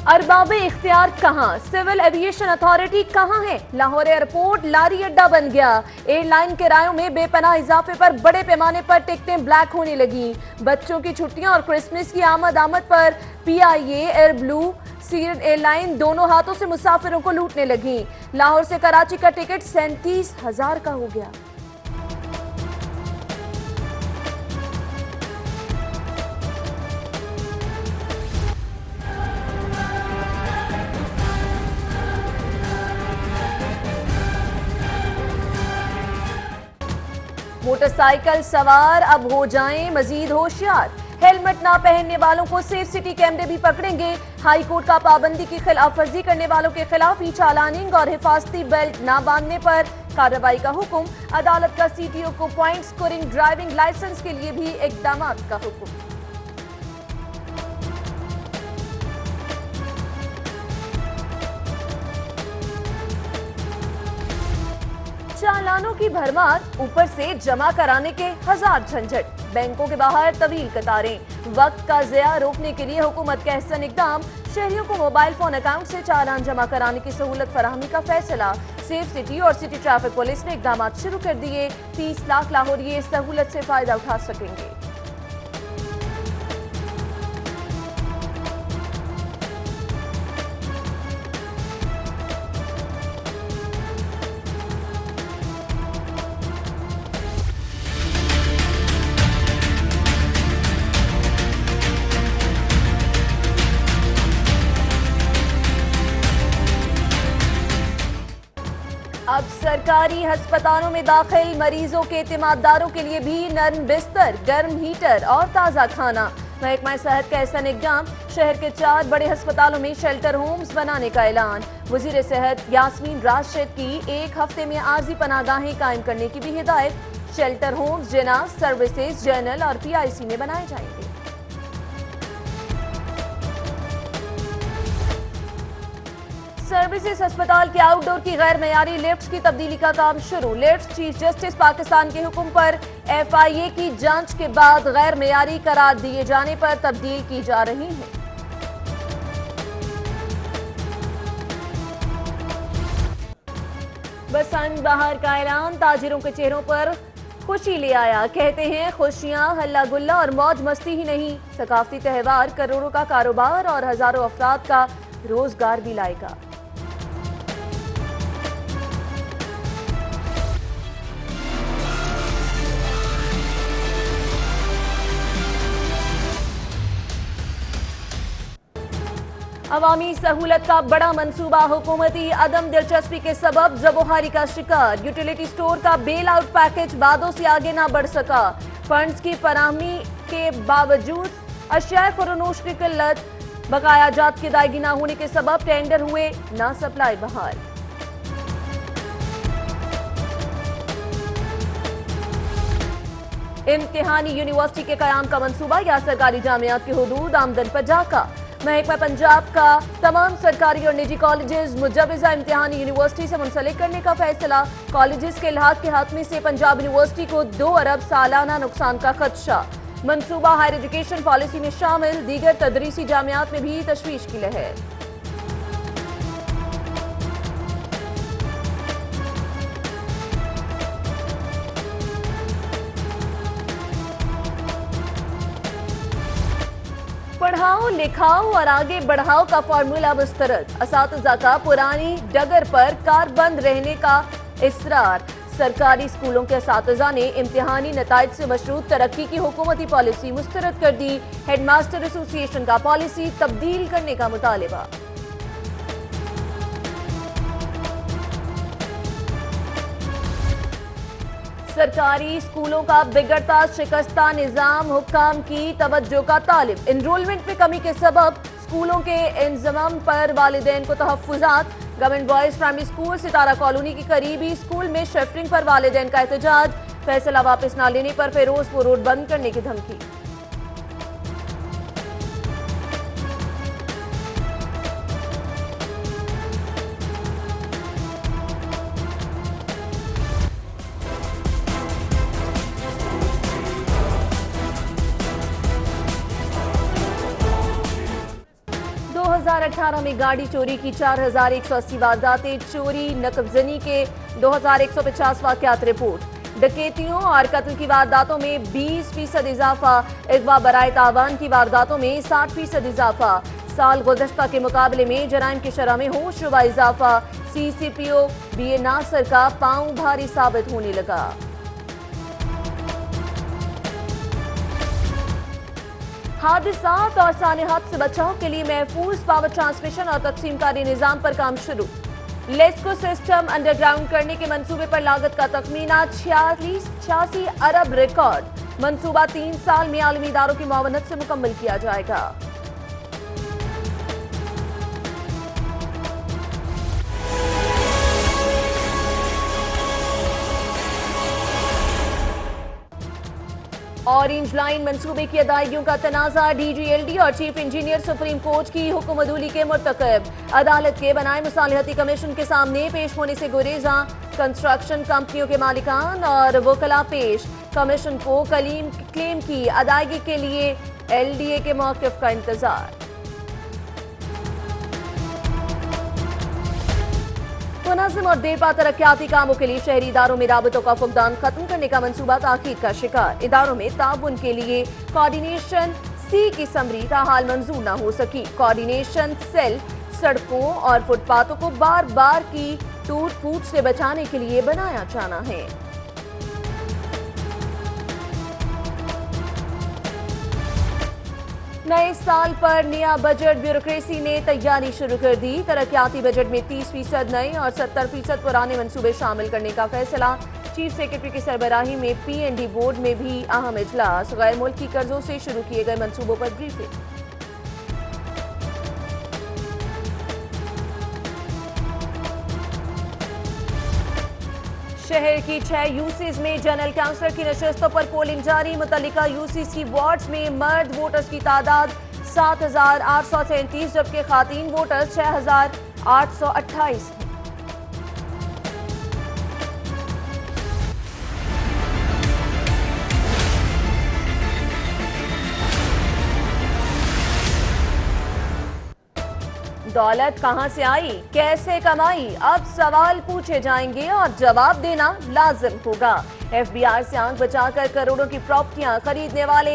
अरबाब इख्तियार कहां? Civil aviation authority कहां है? लाहौर एयरपोर्ट लारी अड्डा बन गया। एयरलाइन किरायों में बेपनाह इजाफे पर बड़े पैमाने पर टिकटें ब्लैक होने लगी। बच्चों की छुट्टियां और क्रिसमस की आमद पर PIA, एयर ब्लू, सीरत एयरलाइन दोनों हाथों से मुसाफिरों को लूटने लगी। लाहौर से कराची का टिकट 37,000 का हो गया। मोटरसाइकिल सवार अब हो जाएं मजीद होशियार। हेलमेट ना पहनने वालों को सेफ सिटी कैमरे भी पकड़ेंगे। हाई कोर्ट का पाबंदी की खिलाफ वर्जी करने वालों के खिलाफ ई चालानिंग और हिफाजती बेल्ट ना बांधने पर कार्रवाई का हुक्म। अदालत का CTO को पॉइंट स्कोरिंग ड्राइविंग लाइसेंस के लिए भी इकदाम का हुक्म। चालानों की भरमार, ऊपर से जमा कराने के 1000 झंझट। बैंकों के बाहर तवील कतारें। वक्त का ज़िया रोकने के लिए हुकूमत का अहसन इकदाम। शहरियों को मोबाइल फोन अकाउंट से चालान जमा कराने की सहूलत फराहमी का फैसला। सेफ सिटी और सिटी ट्रैफिक पुलिस ने इकदाम शुरू कर दिए। 30 लाख लाहौरी इस सहूलत से फायदा उठा सकेंगे। अब सरकारी अस्पतालों में दाखिल मरीजों के एतमाददारों के लिए भी नर्म बिस्तर, गर्म हीटर और ताज़ा खाना। महकमा सेहत का ऐसा इक़दाम। शहर के 4 बड़े अस्पतालों में शेल्टर होम्स बनाने का ऐलान। वज़ीर सेहत यास्मीन राशिद की 1 हफ्ते में आर्जी पनाहगाहें कायम करने की भी हिदायत। शेल्टर होम्स जिना सर्विसेज, जनरल और PIC में बनाए जाएंगे। सर्विसेज अस्पताल के आउटडोर की गैर मयारी लिफ्ट की तब्दीली का काम शुरू। लिफ्ट चीफ जस्टिस पाकिस्तान के हुक्म पर FIA की जांच के बाद गैर मयारी करार दिए जाने पर तब्दील की जा रही हैं। बसंत बहार का ऐलान ताजिरों के चेहरों पर खुशी ले आया। कहते हैं खुशियां हल्ला गुल्ला और मौज मस्ती ही नहीं, सकाफती त्यौहार करोड़ों का कारोबार और हजारों अफराद का रोजगार भी लाएगा। अवामी सहूलत का बड़ा मंसूबा हुकूमती अदम दिलचस्पी के सबब ज़बोहारी का शिकार। यूटिलिटी स्टोर का बेल आउट पैकेज वादों से आगे ना बढ़ सका। फंड्स की फराहमी के बावजूद अशिया फरोनोश की किल्लत, बकाया जात की अदायगी ना होने के सबब टेंडर हुए ना सप्लाई बहाल। इम्तिहानी यूनिवर्सिटी के कयाम का मंसूबा या सरकारी जामियात के हुदूद आमदन पर जाका। महकमा पंजाब का तमाम सरकारी और निजी कॉलेजेस मुजवजा इम्तिहानी यूनिवर्सिटी से मुंसलिक करने का फैसला। कॉलेजेस के इल्हाक के हाथमे से पंजाब यूनिवर्सिटी को 2 अरब सालाना नुकसान का खदशा। मंसूबा हायर एजुकेशन पॉलिसी में शामिल। दीगर तदरीसी जामियात में भी तशवीश की लहर। पढ़ाओ, लिखाओ और आगे बढ़ाओ का फार्मूला मुस्तरद। असातिज़ा का पुरानी डगर पर कारबंद रहने का इसरार। सरकारी स्कूलों के असातिज़ा ने इम्तिहानी नताइज से मशरूत तरक्की की हुकूमती पॉलिसी मुस्तरद कर दी। हेडमास्टर एसोसिएशन का पॉलिसी तब्दील करने का मुतालिबा। सरकारी स्कूलों का बिगड़ता शिकस्ता निजाम, हुक्काम की तवज्जो का तालिब। एनरोलमेंट में कमी के सबब स्कूलों के इंतजाम पर वालिदैन को तहफ्फुजात। गवर्नमेंट बॉयज प्राइमरी स्कूल सितारा कॉलोनी की करीबी स्कूल में शिफ्टिंग पर वालिदैन का एहतजाज। फैसला वापस न लेने पर फिरोजपुर रोड बंद करने की धमकी। 2018 में गाड़ी चोरी की 4180 वारदातें, चोरी नकबजनी के 2150 वाकयात रिपोर्ट। डकैतियों और कत्ल की वारदातों में 20% इजाफा, अगवा बराए तावान की वारदातों में 60% इजाफा। साल गुज़श्ता के मुकाबले में जराइम की शरह में होशरुबा इजाफा। CCPO BA नासिर का पांव भारी साबित होने लगा। हादसात और सानिहात से बचाव के लिए महफूज पावर ट्रांसमिशन और तकसीमकारी निजाम पर काम शुरू। लेस्को सिस्टम अंडरग्राउंड करने के मंसूबे पर लागत का तखमीना 86 अरब रिकॉर्ड। मंसूबा 3 साल में आलमी इदारों की मुआवनत से मुकम्मल किया जाएगा। ऑरेंज लाइन मंसूबे की अदायगियों का तनाजा, DGLD और चीफ इंजीनियर सुप्रीम कोर्ट की हुक्म अदूली के मुर्तकब। अदालत के बनाए मुसालिहती कमीशन के सामने पेश होने से गुरेजा। कंस्ट्रक्शन कंपनियों के मालिकान और वकला पेश। कमीशन को क्लेम की अदायगी के लिए LDA के मौक़िफ़ का इंतजार। मुनासिब और देरपा तरक्याती कामों के लिए शहरी इदारों में राबतों का फुकदान खत्म करने का मंसूबा ताकीद का शिकार। इदारों में ताउन के लिए कोऑर्डिनेशन C की समरी ताहाल मंजूर न हो सकी। कोऑर्डिनेशन सेल सड़कों और फुटपाथों को बार बार की टूट फूट से बचाने के लिए बनाया जाना है। नए साल पर नया बजट, ब्यूरोक्रेसी ने तैयारी शुरू कर दी। तरक्याती बजट में 30% नए और 70% पुराने मंसूबे शामिल करने का फैसला। चीफ सेक्रेटरी की सरबराही में PND बोर्ड में भी अहम इजलास। गैर मुल्की कर्जों से शुरू किए गए मंसूबों पर ब्रीफिंग। शहर की 6 यूसीज में जनरल काउंसिलर की नशस्तों पर पोलिंग जारी। मुतल्लिका यूसीज की वार्ड्स में मर्द वोटर्स की तादाद 7833, जबकि खातीन वोटर्स 6828। दौलत कहां से आई, कैसे कमाई, अब सवाल पूछे जाएंगे और जवाब देना लाजिम होगा। FBR से आंख बचाकर करोड़ों की प्रॉपर्टियां खरीदने वाले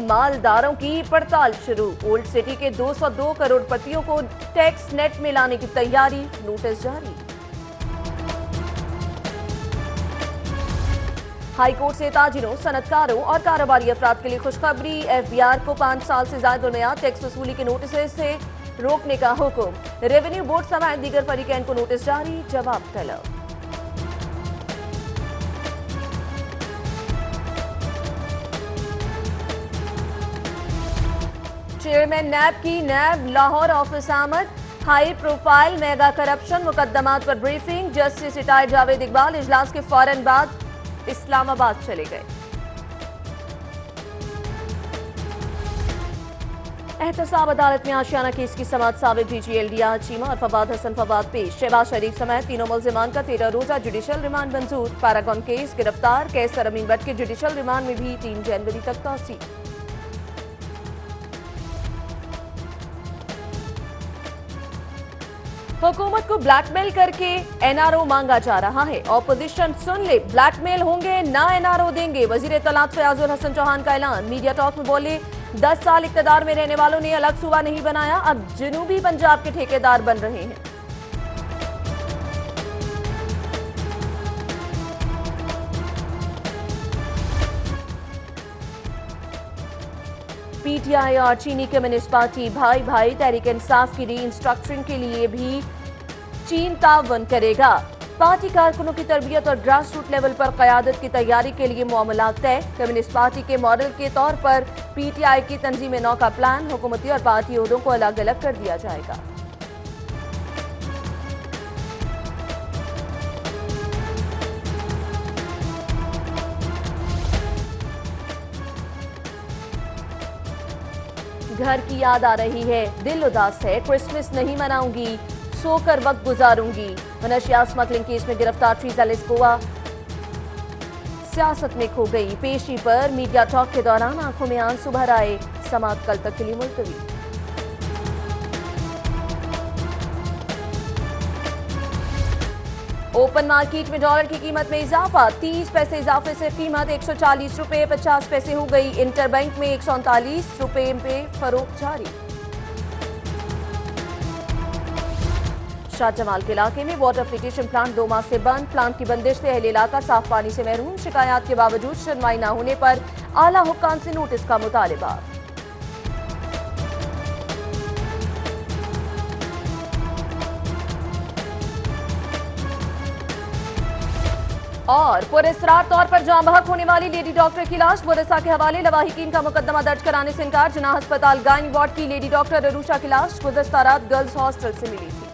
मालदारों की पड़ताल शुरू। ओल्ड सिटी के 202 करोड़पतियों को टैक्स नेट में लाने की तैयारी, नोटिस जारी। हाईकोर्ट से ताजिरों, सनतकारों और कारोबारी अफराद के लिए खुशखबरी। FBR को 5 साल से ज्यादा बुनियाद टैक्स वसूली के नोटिस से रोकने का हुक्म। रेवेन्यू बोर्ड समेत दीगर फरीकैन को नोटिस जारी, जवाब तलब। चेयरमैन नैब की नैब लाहौर ऑफिस आमद। हाई प्रोफाइल मेगा करप्शन मुकदमात पर briefing. Justice retired Javed Iqbal इजलास के फौरन बाद इस्लामाबाद चले गए। एहतसाब अदालत में आशियाना केस की समाअत साबित। DGLD चीमा और फवाद हसन फवाद पेश। शहबाज शरीफ समेत तीनों मुल्जिमान का 13 रोजा जुडिशल रिमांड मंजूर। पैरागॉन केस गिरफ्तार कैसर अमीन भट्ट के जुडिशल रिमांड में भी 3 जनवरी तक तौसी। हुकूमत को ब्लैकमेल करके NRO मांगा जा रहा है। ऑपोजिशन सुन ले, ब्लैकमेल होंगे ना NRO देंगे। वजीर इत्तलात फयाजुल हसन चौहान का ऐलान। मीडिया टॉक में बोले, 10 साल इक्तदार में रहने वालों ने अलग सूबा नहीं बनाया, अब जनूबी पंजाब के ठेकेदार बन रहे हैं। PTI और चीनी कम्युनिस्ट पार्टी भाई भाई तहरीक इंसाफ की रीइंस्ट्रक्चरिंग के लिए भी चीन ताउन करेगा। पार्टी कारकुनों की तरबियत और ग्रास रूट लेवल पर क़यादत की तैयारी के लिए मामलात तय। कम्युनिस्ट पार्टी के मॉडल के तौर पर PTI की तंजीम नौ का प्लान। हुकूमती और पार्टी ओहदों को अलग अलग कर दिया जाएगा। घर की याद आ रही है, दिल उदास है, क्रिसमस नहीं मनाऊंगी, सोकर वक्त गुजारूंगी। मनशियात स्मगलिंग केस में गिरफ्तार ट्रीजा लिस्कोवा सियासत में खो गई। पेशी पर मीडिया टॉक के दौरान आंखों में आंसू भर आए। समाअत कल तक के लिए मुलतवी। ओपन मार्केट में डॉलर की कीमत में इजाफा, 30 पैसे इजाफे से कीमत 140 रुपए 50 पैसे हो गई। इंटरबैंक में 139 रुपए पे फरोख्त जारी। शाहजमाल के इलाके में वाटर फिल्ट्रेशन प्लांट 2 माह से बंद। प्लांट की बंदिश से अहले इलाका साफ पानी से महरूम। शिकायत के बावजूद सुनवाई न होने पर आला हुक्काम से नोटिस का मुतालबा। और पुरस्कार तौर पर जाँ बहक होने वाली लेडी डॉक्टर की लाश पुलिस के हवाले। लवाहिकीन का मुकदमा दर्ज कराने से इनकार। जिना अस्पताल गायनी वार्ड की लेडी डॉक्टर अरूषा की लाश गुज़श्ता रात गर्ल्स हॉस्टल से मिली थी।